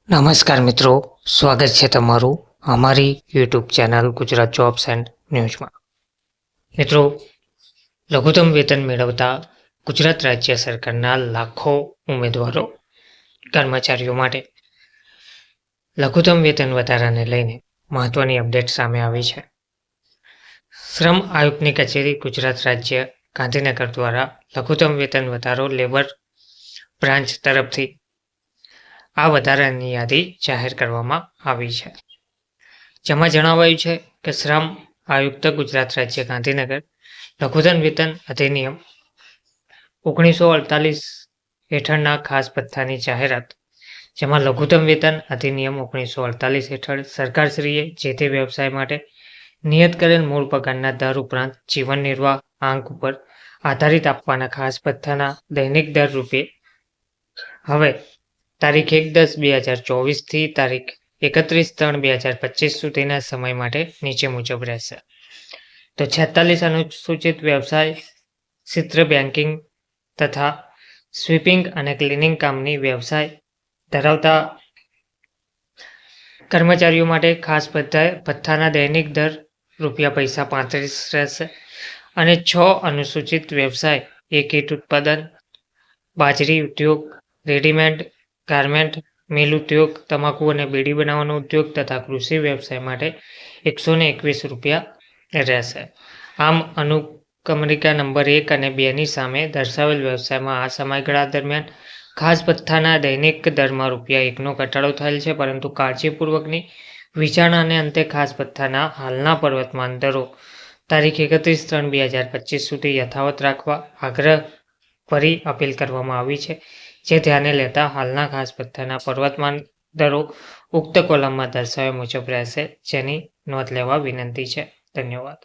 નમસ્કાર મિત્રો, સ્વાગત છે તમારું અમારી YouTube channel Gujarat jobs and ન્યૂઝમાં. મિત્રો, લઘુત્તમ વેતન મેળવતા ગુજરાત રાજ્ય સરકારના લાખો ઉમેદવારો કર્મચારીઓ માટે લઘુત્તમ વેતન વધારાને લઈને મહત્વની અપડેટ સામે આવી છે. શ્રમ આયુક્તની કચેરી ગુજરાત રાજ્ય ગાંધીનગર દ્વારા લઘુત્તમ વેતન વધારો લેબર બ્રાન્ચ તરફથી આ વધારાની યાદી જાહેર કરવામાં આવી છે, જેમાં જણાવાયું છે કે શ્રમ આયુક્ત ગુજરાત રાજ્ય ગાંધીનગર લઘુત્તમ વેતન અધિનિયમ 1948 હેઠળના ખાસ ભથ્થાની જાહેરાત, જેમાં લઘુત્તમ વેતન અધિનિયમ 1948 હેઠળ સરકારશ્રીએ જે તે વ્યવસાય માટે નિયત કરેલ મૂળ પગારના દર ઉપરાંત જીવન નિર્વાહ આંક ઉપર આધારિત આપવાના ખાસ ભથ્થાના દૈનિક દર રૂપે હવે તારીખ 1/10/2024 થી તારીખ 31/3/2025 સુધીના સમય માટે નીચે મુજબ રહેશે. તો 46 અનુસૂચિત વ્યવસાય ક્ષેત્ર બેન્કિંગ તથા સ્વીપિંગ અને ક્લિનિંગ કામની વ્યવસાય ધરાવતા કર્મચારીઓ માટે ખાસ ભથ્થાના દૈનિક દર ₹35 રહેશે અને 6 અનુસૂચિત વ્યવસાય એકીટ ઉત્પાદન, બાજરી ઉદ્યોગ, રેડીમેડ ગાર્મેન્ટ, મિલ ઉદ્યોગ, તમાકુ અને બીડી બનાવવાનો ઉદ્યોગ તથા કૃષિ વ્યવસાય માટે ₹121 રહેશે. આમ, અનુક્રમણિકા નંબર 1 અને 2 ની સામે દર્શાવેલ વ્યવસાયમાં આ સમયગાળા દરમિયાન ખાસ ભથ્થાના દૈનિક દરમાં ₹1નો ઘટાડો થયેલ છે, પરંતુ કાળજીપૂર્વકની વિચારણા અને અંતે ખાસ ભથ્થાના હાલના પ્રવર્તમાન દરો તારીખ 31/3/2025 સુધી યથાવત રાખવા આગ્રહભરી અપીલ કરવામાં આવી છે, જે ધ્યાને લેતા હાલના ખાસ ભથ્થાના પ્રવર્તમાન દરો ઉક્ત કોલમમાં દર્શાવ્યા મુજબ રહેશે, જેની નોંધ લેવા વિનંતી છે. ધન્યવાદ.